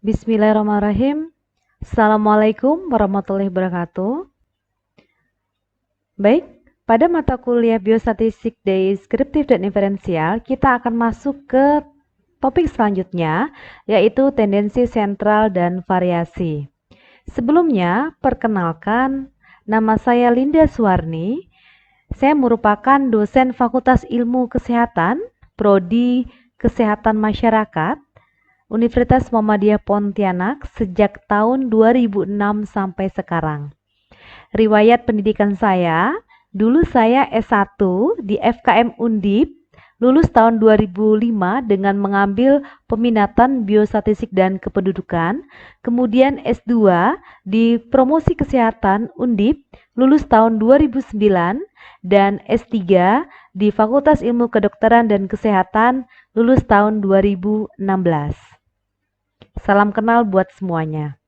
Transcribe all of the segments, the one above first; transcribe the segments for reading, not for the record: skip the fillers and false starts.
Bismillahirrahmanirrahim. Assalamualaikum warahmatullahi wabarakatuh. Baik, pada mata kuliah Biostatistik Deskriptif dan Inferensial, kita akan masuk ke topik selanjutnya, yaitu tendensi sentral dan variasi. Sebelumnya, perkenalkan, nama saya Linda Suwarni. Saya merupakan dosen Fakultas Ilmu Kesehatan, Prodi Kesehatan Masyarakat, Universitas Muhammadiyah Pontianak sejak tahun 2006 sampai sekarang. Riwayat pendidikan saya, dulu saya S1 di FKM Undip, lulus tahun 2005 dengan mengambil peminatan Biostatistik dan Kependudukan, kemudian S2 di Promosi Kesehatan Undip, lulus tahun 2009, dan S3 di Fakultas Ilmu Kedokteran dan Kesehatan, lulus tahun 2016. Salam kenal buat semuanya.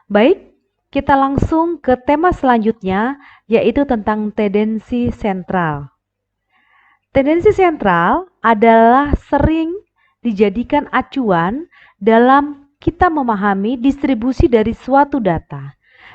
Baik, kita langsung ke tema selanjutnya, yaitu tentang tendensi sentral. Tendensi sentral adalah sering dijadikan acuan dalam kita memahami distribusi dari suatu data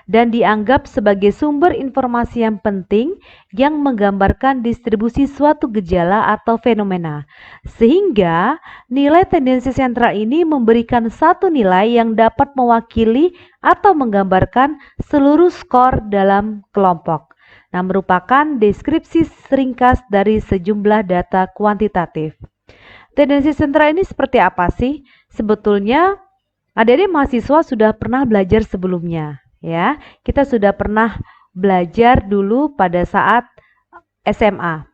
dan dianggap sebagai sumber informasi yang penting yang menggambarkan distribusi suatu gejala atau fenomena. Sehingga nilai tendensi sentral ini memberikan satu nilai yang dapat mewakili atau menggambarkan seluruh skor dalam kelompok. Nah, merupakan deskripsi ringkas dari sejumlah data kuantitatif. Tendensi sentral ini seperti apa sih? Sebetulnya adik-adik mahasiswa sudah pernah belajar sebelumnya, ya. Kita sudah pernah belajar dulu pada saat SMA.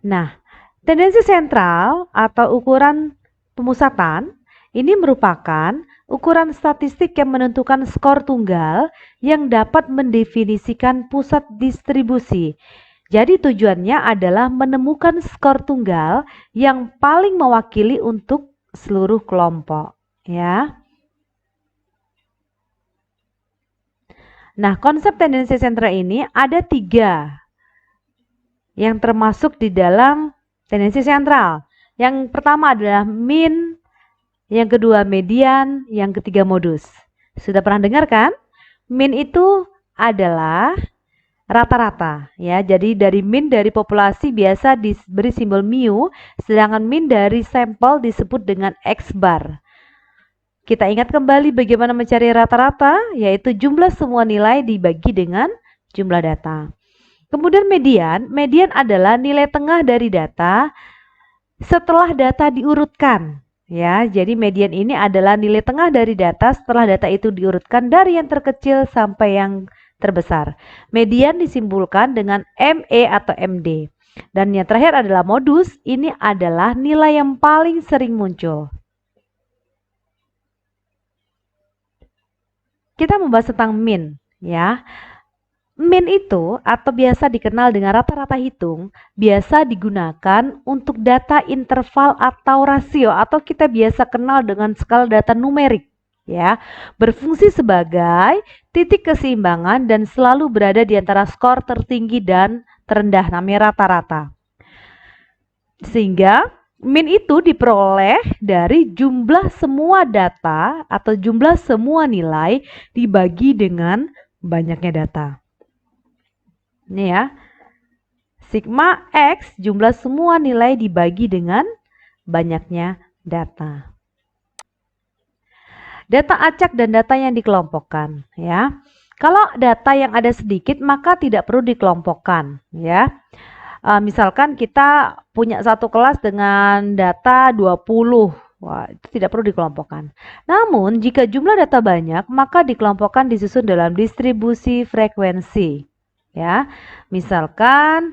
Nah, tendensi sentral atau ukuran pemusatan ini merupakan ukuran statistik yang menentukan skor tunggal yang dapat mendefinisikan pusat distribusi. Jadi tujuannya adalah menemukan skor tunggal yang paling mewakili untuk seluruh kelompok, ya. Nah, konsep tendensi sentral ini ada 3 yang termasuk di dalam tendensi sentral. Yang pertama adalah mean, yang kedua median, yang ketiga modus. Sudah pernah dengar kan? Mean itu adalah rata-rata, ya. Jadi dari mean dari populasi biasa diberi simbol mu, sedangkan mean dari sampel disebut dengan X bar. Kita ingat kembali bagaimana mencari rata-rata, yaitu jumlah semua nilai dibagi dengan jumlah data. Kemudian median adalah nilai tengah dari data setelah data diurutkan. Ya, jadi median ini adalah nilai tengah dari data setelah data itu diurutkan dari yang terkecil sampai yang terbesar. Median disimbolkan dengan ME atau MD. Dan yang terakhir adalah modus, ini adalah nilai yang paling sering muncul. Kita membahas tentang mean, ya. Mean itu atau biasa dikenal dengan rata-rata hitung biasa digunakan untuk data interval atau rasio atau kita biasa kenal dengan skala data numerik, ya. Berfungsi sebagai titik keseimbangan dan selalu berada di antara skor tertinggi dan terendah, namanya rata-rata. Sehingga mean itu diperoleh dari jumlah semua data atau jumlah semua nilai dibagi dengan banyaknya data. Ini ya, sigma X jumlah semua nilai dibagi dengan banyaknya data. Data acak dan data yang dikelompokkan, ya. Kalau data yang ada sedikit maka tidak perlu dikelompokkan, ya. Misalkan kita punya satu kelas dengan data 20, wah, itu tidak perlu dikelompokkan. Namun jika jumlah data banyak maka dikelompokkan disusun dalam distribusi frekuensi. Ya, misalkan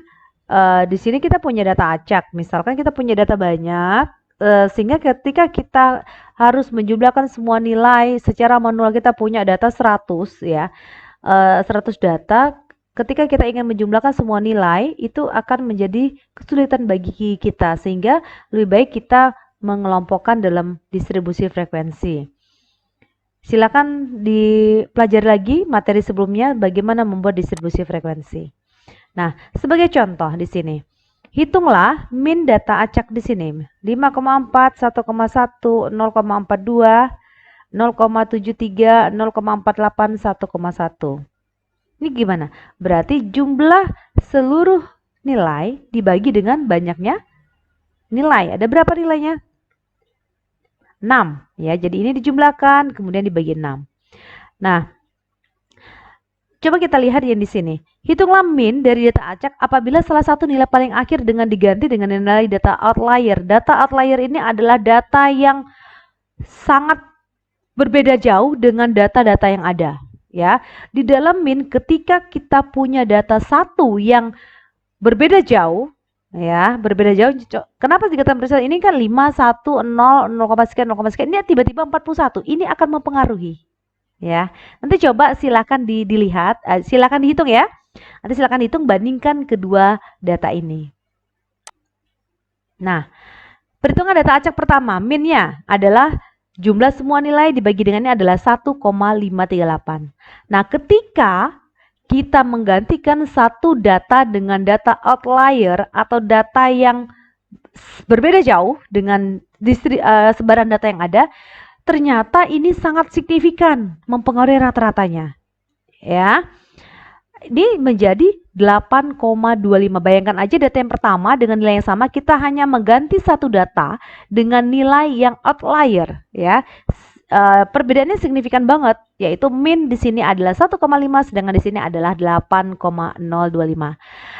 di sini kita punya data acak, misalkan kita punya data banyak, sehingga ketika kita harus menjumlahkan semua nilai secara manual kita punya data 100 ya, 100 data, ketika kita ingin menjumlahkan semua nilai itu akan menjadi kesulitan bagi kita, sehingga lebih baik kita mengelompokkan dalam distribusi frekuensi. Silakan dipelajari lagi materi sebelumnya bagaimana membuat distribusi frekuensi. Nah, sebagai contoh di sini, Hitunglah min data acak di sini. 5,4, 1,1, 0,42, 0,73, 0,48, 1,1. Ini gimana? Berarti jumlah seluruh nilai dibagi dengan banyaknya nilai. Ada berapa nilainya? 6. Ya, jadi ini dijumlahkan, kemudian dibagi 6. Nah, coba kita lihat yang di sini. Hitunglah min dari data acak apabila salah satu nilai paling akhir dengan diganti dengan nilai data outlier. Data outlier ini adalah data yang sangat berbeda jauh dengan data-data yang ada. Ya, di dalam min ketika kita punya data satu yang berbeda jauh, ya, berbeda jauh. Kenapa dikatakan persen? Ini kan 5, 1, 0, 0, sekian, 0, sekian. Ini tiba-tiba 41. Ini akan mempengaruhi. Ya, nanti coba silakan dilihat, silakan dihitung ya. Nanti silakan hitung bandingkan kedua data ini. Nah, perhitungan data acak pertama, minnya adalah jumlah semua nilai dibagi dengannya adalah 1,538. Nah, ketika kita menggantikan satu data dengan data outlier atau data yang berbeda jauh dengan sebaran data yang ada, ternyata ini sangat signifikan mempengaruhi rata-ratanya. Ya. Ini menjadi 8,25. Bayangkan aja data yang pertama dengan nilai yang sama, kita hanya mengganti satu data dengan nilai yang outlier, ya. Perbedaannya signifikan banget, yaitu min di sini adalah 1,5 sedangkan di sini adalah 8,025.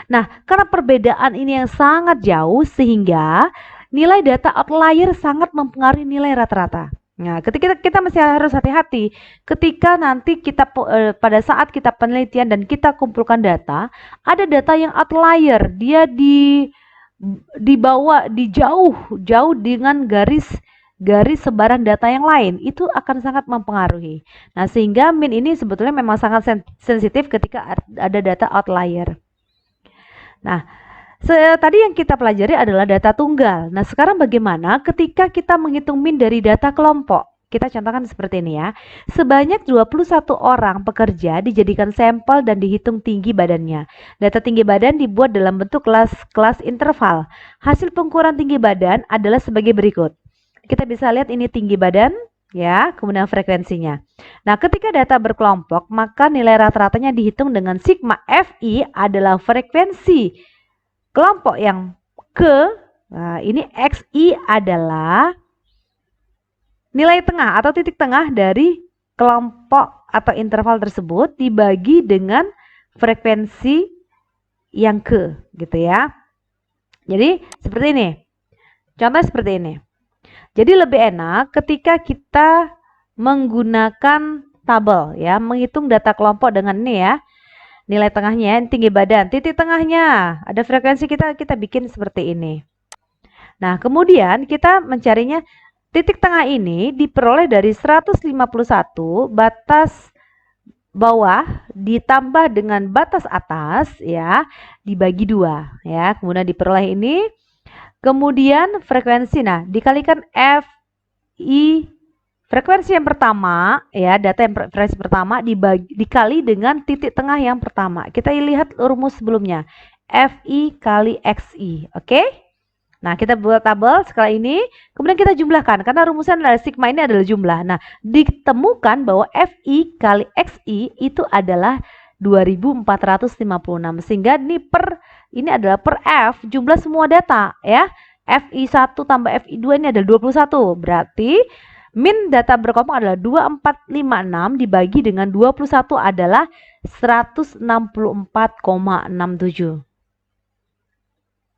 Nah, karena perbedaan ini yang sangat jauh sehingga nilai data outlier sangat mempengaruhi nilai rata-rata. Nah, ketika kita masih harus hati-hati ketika nanti kita pada saat kita penelitian dan kita kumpulkan data, ada data yang outlier, dia dibawa di jauh dengan garis sebaran data yang lain, itu akan sangat mempengaruhi. Nah, sehingga min ini sebetulnya memang sangat sensitif ketika ada data outlier. Nah, tadi yang kita pelajari adalah data tunggal. Nah, sekarang bagaimana ketika kita menghitung min dari data kelompok? Kita contohkan seperti ini ya. Sebanyak 21 orang pekerja dijadikan sampel dan dihitung tinggi badannya. Data tinggi badan dibuat dalam bentuk kelas interval. Hasil pengukuran tinggi badan adalah sebagai berikut. Kita bisa lihat ini tinggi badan, ya, kemudian frekuensinya. Nah, ketika data berkelompok, maka nilai rata-ratanya dihitung dengan sigma Fi adalah frekuensi kelompok yang nah ini Xi adalah nilai tengah atau titik tengah dari kelompok atau interval tersebut dibagi dengan frekuensi yang gitu ya. Jadi seperti ini. Contoh seperti ini. Jadi lebih enak ketika kita menggunakan tabel ya, menghitung data kelompok dengan ini ya. Nilai tengahnya, tinggi badan, titik tengahnya, ada frekuensi kita bikin seperti ini. Nah, kemudian kita mencarinya, titik tengah ini diperoleh dari 151 batas bawah ditambah dengan batas atas ya, dibagi 2 ya. Kemudian diperoleh ini. Kemudian frekuensi, nah dikalikan Fi frekuensi yang pertama ya, data yang frekuensi pertama dikali dengan titik tengah yang pertama. Kita lihat rumus sebelumnya. Fi kali Xi. Oke? Nah, kita buat tabel sekali ini, kemudian kita jumlahkan karena rumusnya adalah sigma ini adalah jumlah. Nah, ditemukan bahwa Fi kali Xi itu adalah 2456 sehingga ini adalah per F jumlah semua data ya. Fi1 tambah Fi2 ini adalah 21. Berarti min data berkelompok adalah 2456 dibagi dengan 21 adalah 164,67.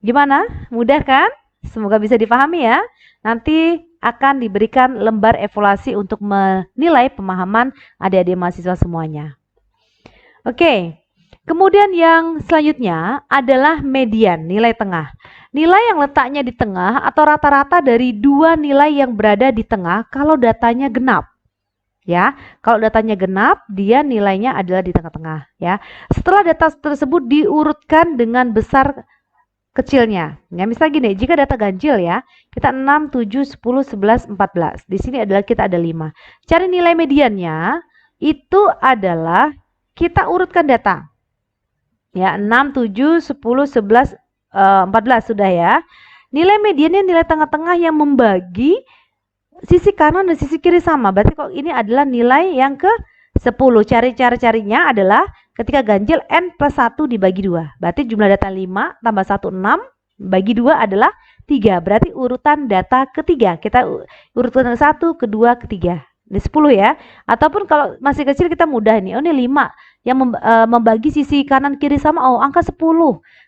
Gimana? Mudah kan? Semoga bisa dipahami ya. Nanti akan diberikan lembar evaluasi untuk menilai pemahaman adik-adik mahasiswa semuanya. Oke. Kemudian yang selanjutnya adalah median, nilai tengah. Nilai yang letaknya di tengah atau rata-rata dari dua nilai yang berada di tengah kalau datanya genap. Ya, kalau datanya genap, dia nilainya adalah di tengah-tengah. Ya, setelah data tersebut diurutkan dengan besar kecilnya. Ya, misal gini, jika data ganjil ya, kita 6, 7, 10, 11, 14. Di sini adalah kita ada 5. Cari nilai mediannya, itu adalah kita urutkan data. Ya, 6, 7, 10, 11, 14 sudah ya. Nilai mediannya nilai tengah-tengah yang membagi sisi kanan dan sisi kiri sama. Berarti kok ini adalah nilai yang ke 10. Cara-carinya adalah ketika ganjil n plus 1 dibagi 2. Berarti jumlah data 5 tambah 1 6 bagi 2 adalah 3. Berarti urutan data ketiga. Kita urutan 1, kedua, ketiga. Ini 10 ya. Ataupun kalau masih kecil kita mudah nih. Oh ini 5 yang membagi sisi kanan kiri sama. Oh angka 10.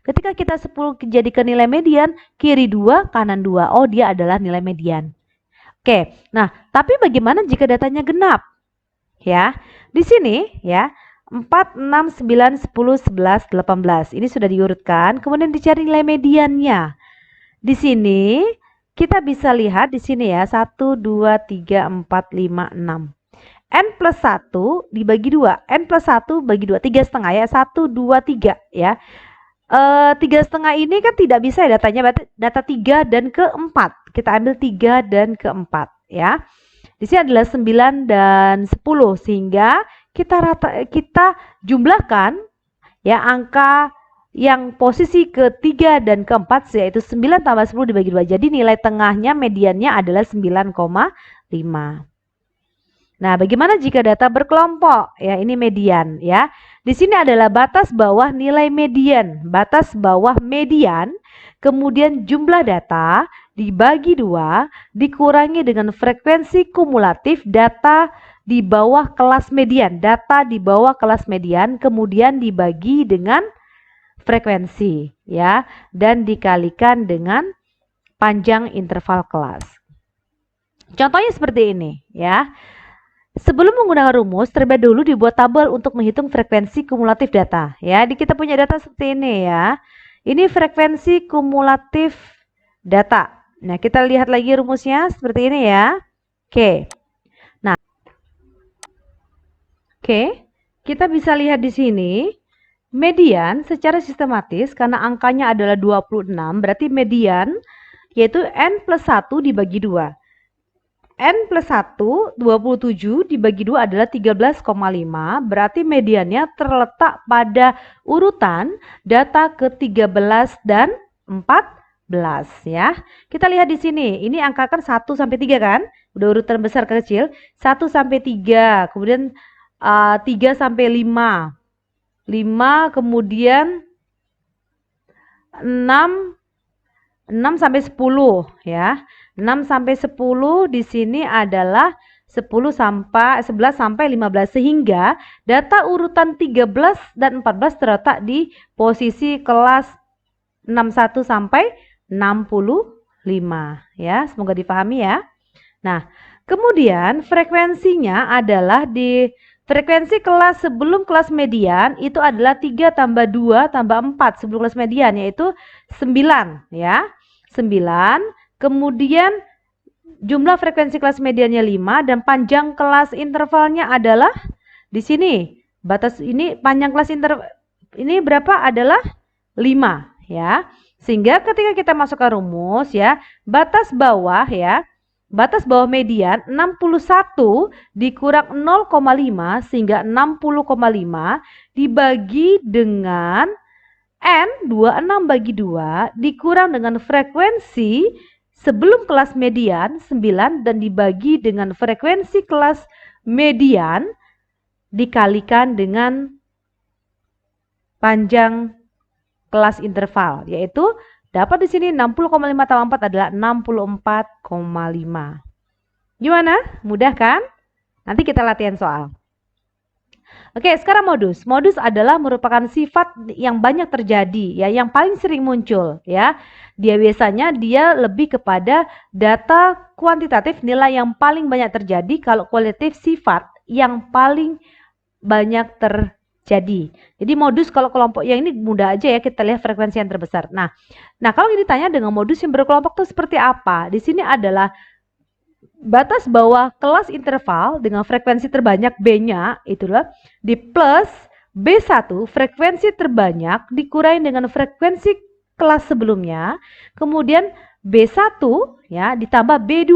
Ketika kita 10 jadikan nilai median, kiri 2, kanan 2. Oh dia adalah nilai median. Oke, nah tapi bagaimana jika datanya genap? Ya, di sini ya 4, 6, 9, 10, 11, 18. Ini sudah diurutkan, kemudian dicari nilai mediannya. Di sini kita bisa lihat di sini ya 1, 2, 3, 4, 5, 6. N plus 1 dibagi 2, N plus 1 bagi 2, 3,5 ya, 1, 2, 3 ya. 3,5 ini kan tidak bisa ya datanya, berarti data 3 dan ke-4. Kita ambil 3 dan ke-4 ya. Di sini adalah 9 dan 10 sehingga kita jumlahkan ya angka yang posisi ke-3 dan ke-4 yaitu 9 tambah 10 dibagi 2. Jadi nilai tengahnya mediannya adalah 9,5. Nah, bagaimana jika data berkelompok? Ya, ini median ya. Di sini adalah batas bawah nilai median. Batas bawah median, kemudian jumlah data dibagi 2, dikurangi dengan frekuensi kumulatif data di bawah kelas median. Data di bawah kelas median, kemudian dibagi dengan frekuensi ya, dan dikalikan dengan panjang interval kelas. Contohnya seperti ini ya. Sebelum menggunakan rumus, terlebih dahulu dibuat tabel untuk menghitung frekuensi kumulatif data. Ya, kita punya data seperti ini ya. Ini frekuensi kumulatif data. Nah, kita lihat lagi rumusnya seperti ini ya. Oke. Nah, kita bisa lihat di sini median secara sistematis karena angkanya adalah 26, berarti median yaitu N plus 1 dibagi 2. N plus 1, 27 dibagi 2 adalah 13,5, berarti mediannya terletak pada urutan data ke-13 dan 14 ya. Kita lihat di sini, ini angka kan 1 sampai 3 kan? Udah urutan besar ke kecil, 1 sampai 3, kemudian 3 sampai 5. 5 kemudian 6 sampai 10 ya. 6 sampai 10 di sini adalah 11 sampai 15 sehingga data urutan 13 dan 14 terletak di posisi kelas 61 sampai 65 ya. Semoga dipahami ya. Nah, kemudian frekuensinya adalah di frekuensi kelas sebelum kelas median itu adalah 3 tambah 2 tambah 4 sebelum kelas median yaitu 9 ya. 9. Kemudian jumlah frekuensi kelas mediannya 5 dan panjang kelas intervalnya adalah di sini. Batas ini panjang kelas ini berapa? Adalah 5 ya. Sehingga ketika kita masukkan rumus ya, batas bawah ya, batas bawah median 61 dikurang 0,5 sehingga 60,5 dibagi dengan N 26 bagi 2 dikurang dengan frekuensi sebelum kelas median 9 dan dibagi dengan frekuensi kelas median dikalikan dengan panjang kelas interval yaitu dapat di sini 60,5 tambah 4 adalah 64,5. Gimana? Mudah kan? Nanti kita latihan soal. Oke, sekarang modus. Modus adalah merupakan sifat yang banyak terjadi ya, yang paling sering muncul ya. Dia biasanya lebih kepada data kuantitatif, nilai yang paling banyak terjadi, kalau kualitatif sifat yang paling banyak terjadi. Jadi modus kalau kelompok yang ini mudah aja ya, kita lihat frekuensi yang terbesar. Nah kalau ditanya dengan modus yang berkelompok itu seperti apa? Di sini adalah batas bawah kelas interval dengan frekuensi terbanyak B-nya itulah di plus B1 frekuensi terbanyak dikurangi dengan frekuensi kelas sebelumnya, kemudian B1 ya ditambah B2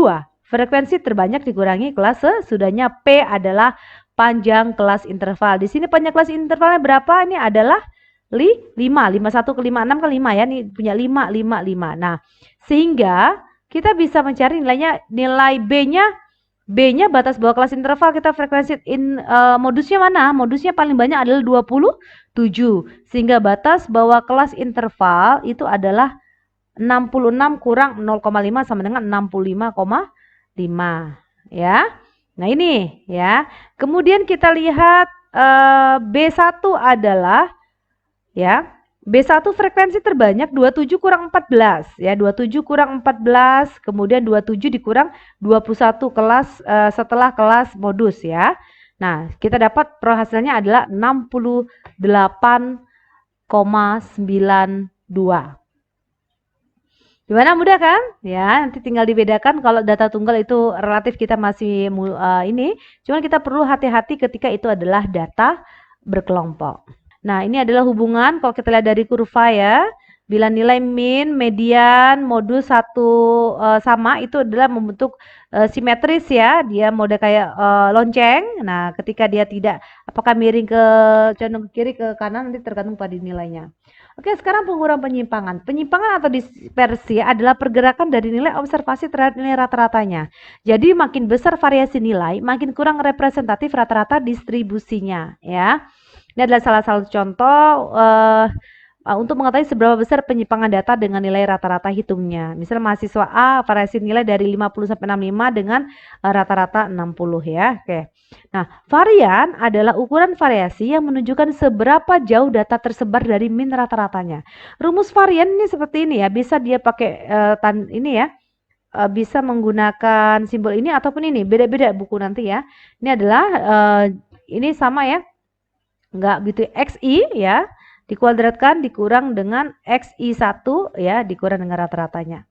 frekuensi terbanyak dikurangi kelas sesudahnya. P adalah panjang kelas interval. Di sini panjang kelas intervalnya berapa? Ini adalah 51 ke 56 ke 5 ya, ini punya 5, 5, 5. Nah, sehingga kita bisa mencari nilainya, nilai B-nya batas bawah kelas interval, kita frekuensi modusnya mana? Modusnya paling banyak adalah 27. Sehingga batas bawah kelas interval itu adalah 66 kurang 0,5 sama dengan 65,5 ya. Nah, ini ya. Kemudian kita lihat B1 adalah ya, B1 frekuensi terbanyak 27 kurang 14 ya, 27 kurang 14, kemudian 27 dikurang 21 kelas setelah kelas modus ya. Nah, kita dapat hasilnya adalah 68,92. Gimana, mudah kan? Ya, nanti tinggal dibedakan kalau data tunggal itu relatif kita masih ini, cuman kita perlu hati-hati ketika itu adalah data berkelompok. Nah, ini adalah hubungan kalau kita lihat dari kurva ya. Bila nilai min, median, modus satu sama, itu adalah membentuk simetris ya. Dia mode kayak lonceng. Nah, ketika dia tidak, apakah miring ke condong ke kiri ke kanan, nanti tergantung pada nilainya. Oke, sekarang pengukuran penyimpangan. Penyimpangan atau dispersi adalah pergerakan dari nilai observasi terhadap nilai rata-ratanya. Jadi makin besar variasi nilai, makin kurang representatif rata-rata distribusinya ya. Ini adalah salah satu contoh untuk mengetahui seberapa besar penyimpangan data dengan nilai rata-rata hitungnya. Misal mahasiswa A variasi nilai dari 50 sampai 65 dengan rata-rata 60 ya. Oke. Nah, varian adalah ukuran variasi yang menunjukkan seberapa jauh data tersebar dari min rata-ratanya. Rumus varian ini seperti ini ya, bisa dia pakai ini ya. Bisa menggunakan simbol ini ataupun ini, beda-beda buku nanti ya. Ini adalah ini sama ya. Enggak gitu, XI ya dikuadratkan dikurang dengan XI1 ya dikurang dengan rata-ratanya.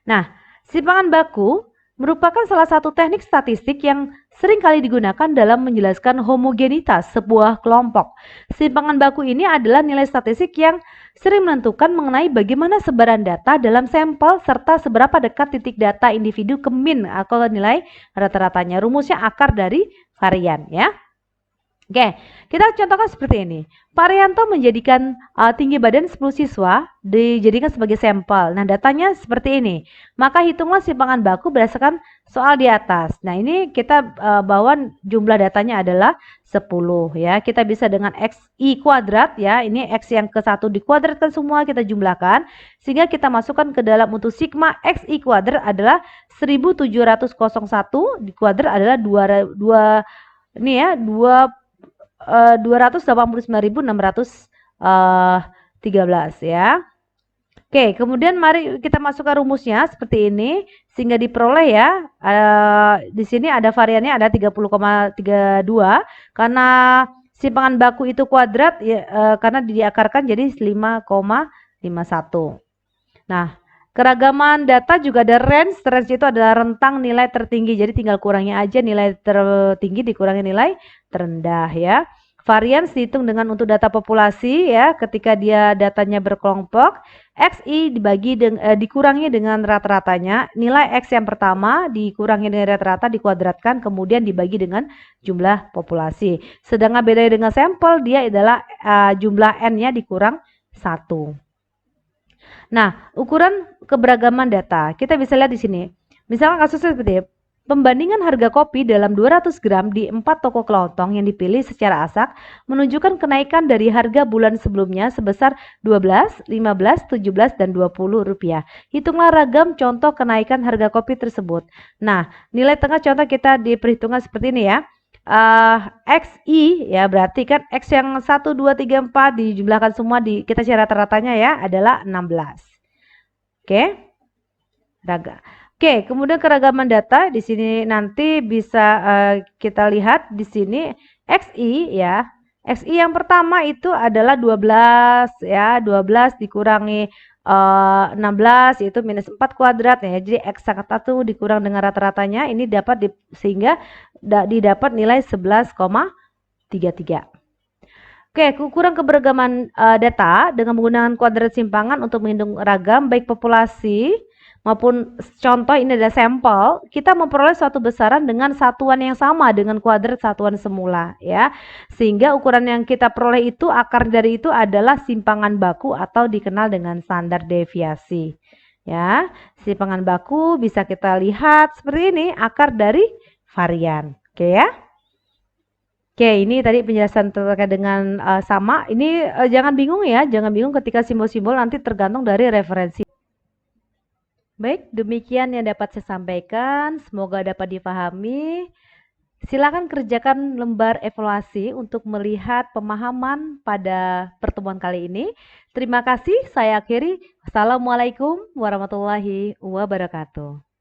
Nah, simpangan baku merupakan salah satu teknik statistik yang sering kali digunakan dalam menjelaskan homogenitas sebuah kelompok. Simpangan baku ini adalah nilai statistik yang sering menentukan mengenai bagaimana sebaran data dalam sampel serta seberapa dekat titik data individu ke min atau nilai rata-ratanya. Rumusnya akar dari varian ya. Oke, kita contohkan seperti ini. Parianto menjadikan tinggi badan 10 siswa dijadikan sebagai sampel. Nah, datanya seperti ini. Maka hitunglah simpangan baku berdasarkan soal di atas. Nah, ini kita bawa jumlah datanya adalah 10 ya. Kita bisa dengan XI kuadrat ya. Ini X yang ke-1 dikuadratkan semua kita jumlahkan. Sehingga kita masukkan ke dalam untuk sigma XI kuadrat adalah 1701 dikuadrat adalah 289.613 ya. Oke, kemudian mari kita masukkan rumusnya seperti ini sehingga diperoleh ya. Di sini ada variannya ada 30,32 karena simpangan baku itu kuadrat ya, karena diakarkan jadi 5,51. Nah, keragaman data juga ada range. Range itu adalah rentang nilai tertinggi. Jadi tinggal kurangnya aja nilai tertinggi dikurangi nilai terendah ya. Varians dihitung dengan untuk data populasi ya. Ketika dia datanya berkelompok, XI dikurangi dengan rata-ratanya. Nilai X yang pertama dikurangi dengan rata-rata dikuadratkan kemudian dibagi dengan jumlah populasi. Sedangkan bedanya dengan sampel dia adalah jumlah N-nya dikurang 1. Nah, ukuran keberagaman data kita bisa lihat di sini. Misalkan kasusnya seperti ini. Pembandingan harga kopi dalam 200 gram di 4 toko kelontong yang dipilih secara asak menunjukkan kenaikan dari harga bulan sebelumnya sebesar 12, 15, 17, dan 20 rupiah. Hitunglah ragam contoh kenaikan harga kopi tersebut. Nah, nilai tengah contoh kita diperhitungkan seperti ini ya. XI ya berarti kan X yang 1, 2, 3, 4 dijumlahkan semua kita cari rata-ratanya ya adalah 16. Oke. Oke, kemudian keragaman data di sini nanti bisa kita lihat di sini XI ya. XI yang pertama itu adalah 12 ya, 12 dikurangi 16 yaitu minus 4 kuadrat ya. Jadi X sangat 1 dikurang dengan rata-ratanya ini dapat sehingga didapat nilai 11,33. Oke, ukuran keberagaman data dengan menggunakan kuadrat simpangan untuk menghitung ragam baik populasi maupun contoh ini adalah sampel, kita memperoleh suatu besaran dengan satuan yang sama dengan kuadrat satuan semula ya. Sehingga ukuran yang kita peroleh itu akar dari itu adalah simpangan baku atau dikenal dengan standar deviasi. Ya, simpangan baku bisa kita lihat seperti ini akar dari varian. Oke ya. Oke, ini tadi penjelasan terkait dengan sama. Ini jangan bingung ya, jangan bingung ketika simbol-simbol nanti tergantung dari referensi. Baik, demikian yang dapat saya sampaikan. Semoga dapat dipahami. Silakan kerjakan lembar evaluasi untuk melihat pemahaman pada pertemuan kali ini. Terima kasih, saya akhiri. Wassalamualaikum warahmatullahi wabarakatuh.